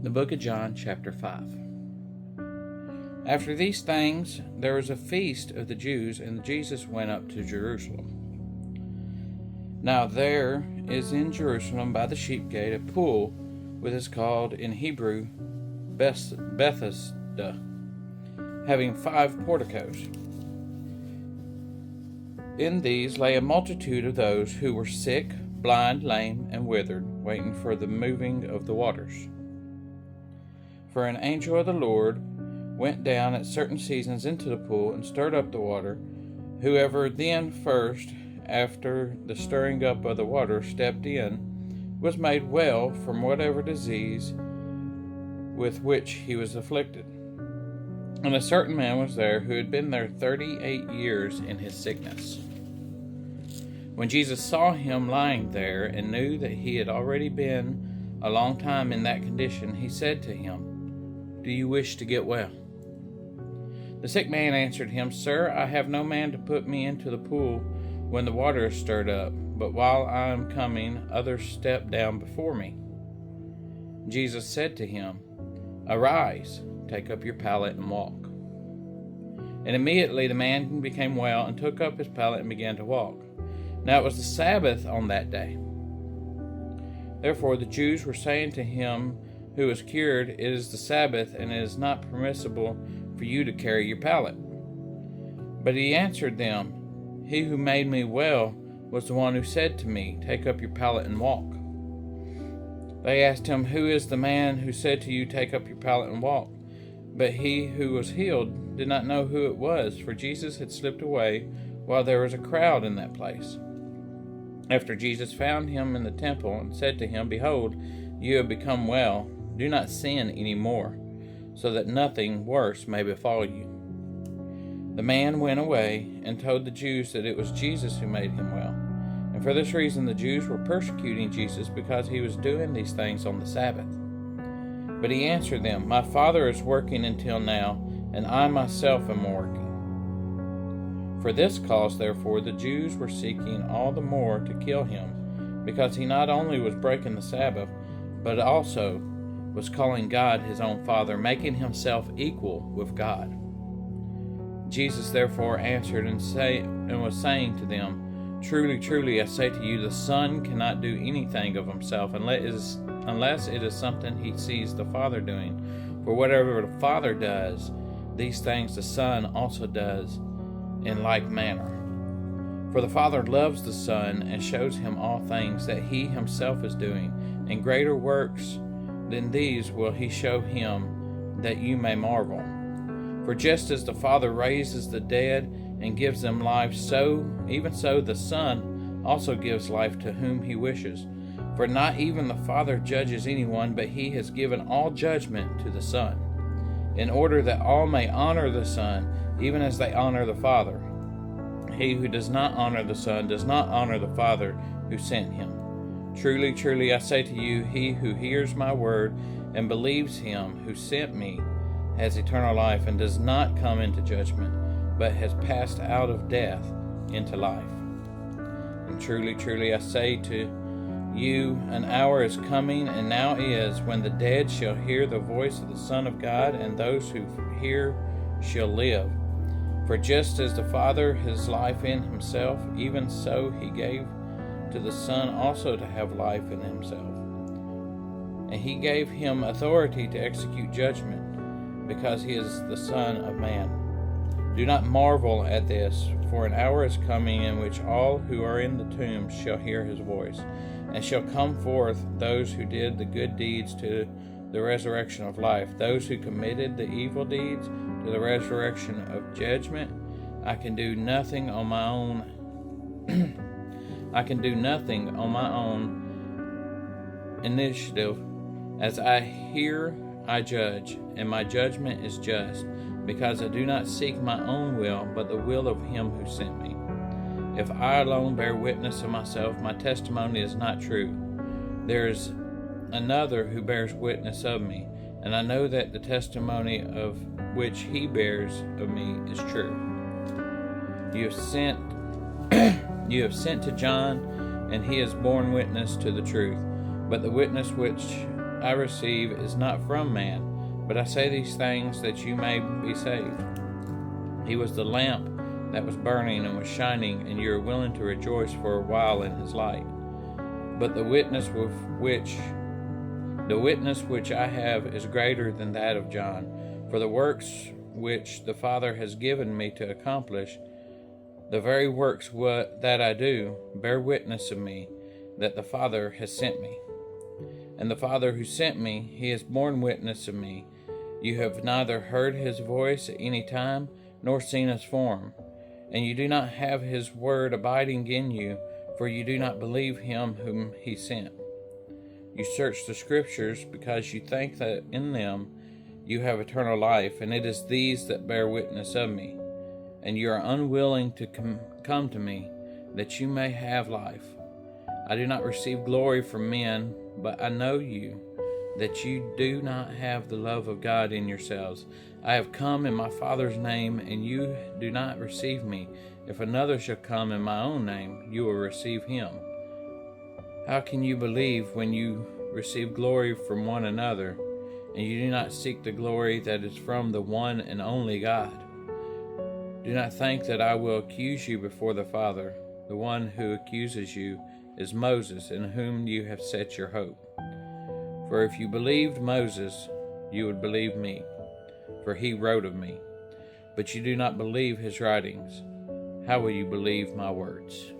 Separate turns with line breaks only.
The book of John, chapter 5. After these things, there was a feast of the Jews, and Jesus went up to Jerusalem. Now there is in Jerusalem by the sheep gate a pool, which is called in Hebrew Bethesda, having 5 porticos. In these lay a multitude of those who were sick, blind, lame, and withered, waiting for the moving of the waters. For an angel of the Lord went down at certain seasons into the pool and stirred up the water. Whoever then first, after the stirring up of the water, stepped in, was made well from whatever disease with which he was afflicted. And a certain man was there who had been there 38 years in his sickness. When Jesus saw him lying there and knew that he had already been a long time in that condition, he said to him, "Do you wish to get well?" The sick man answered him, "Sir, I have no man to put me into the pool when the water is stirred up, but while I am coming, others step down before me." Jesus said to him, "Arise, take up your pallet and walk." And immediately the man became well and took up his pallet and began to walk. Now it was the Sabbath on that day. Therefore the Jews were saying to him who was cured, "It is the Sabbath, and it is not permissible for you to carry your pallet." But he answered them, "He who made me well was the one who said to me, 'Take up your pallet and walk.'" They asked him, "Who is the man who said to you, 'Take up your pallet and walk'?" But he who was healed did not know who it was, for Jesus had slipped away while there was a crowd in that place. After Jesus found him in the temple and said to him, "Behold, you have become well. Do not sin any more, so that nothing worse may befall you." The man went away and told the Jews that it was Jesus who made him well. And for this reason the Jews were persecuting Jesus, because he was doing these things on the Sabbath. But he answered them, "My Father is working until now, and I myself am working." For this cause, therefore, the Jews were seeking all the more to kill him, because he not only was breaking the Sabbath, but also was calling God his own Father, making himself equal with God. Jesus therefore answered and was saying to them, "Truly, truly, I say to you, the Son cannot do anything of himself unless it is something he sees the Father doing. For whatever the Father does, these things the Son also does in like manner. For the Father loves the Son and shows him all things that he himself is doing, and greater works than these will he show him, that you may marvel. For just as the Father raises the dead and gives them life, even so the Son also gives life to whom he wishes. For not even the Father judges anyone, but he has given all judgment to the Son, in order that all may honor the Son, even as they honor the Father. He who does not honor the Son does not honor the Father who sent him. Truly, truly, I say to you, he who hears my word and believes him who sent me has eternal life, and does not come into judgment, but has passed out of death into life. And truly, truly, I say to you, an hour is coming, and now is, when the dead shall hear the voice of the Son of God, and those who hear shall live. For just as the Father has life in himself, even so he gave to the Son also to have life in himself. And he gave him authority to execute judgment, because he is the Son of Man. Do not marvel at this, for an hour is coming in which all who are in the tombs shall hear his voice, and shall come forth those who did the good deeds to the resurrection of life, those who committed the evil deeds to the resurrection of judgment. I can do nothing on my own initiative. As I hear, I judge, and my judgment is just, because I do not seek my own will, but the will of him who sent me. If I alone bear witness of myself, my testimony is not true. There is another who bears witness of me, and I know that the testimony of which he bears of me is true. You have sent to John, and he has borne witness to the truth. But the witness which I receive is not from man, but I say these things that you may be saved. He was the lamp that was burning and was shining, and you are willing to rejoice for a while in his light. But the witness which I have is greater than that of John. For the works which the Father has given me to accomplish, the very works that I do, bear witness of me, that the Father has sent me. And the Father who sent me, he has borne witness of me. You have neither heard his voice at any time, nor seen his form. And you do not have his word abiding in you, for you do not believe him whom he sent. You search the Scriptures because you think that in them you have eternal life, and it is these that bear witness of me. And you are unwilling to come to me, that you may have life. I do not receive glory from men, but I know you, that you do not have the love of God in yourselves. I have come in my Father's name, and you do not receive me. If another shall come in my own name, you will receive him. How can you believe when you receive glory from one another, and you do not seek the glory that is from the one and only God? Do not think that I will accuse you before the Father. The one who accuses you is Moses, in whom you have set your hope. For if you believed Moses, you would believe me, for he wrote of me. But you do not believe his writings. How will you believe my words?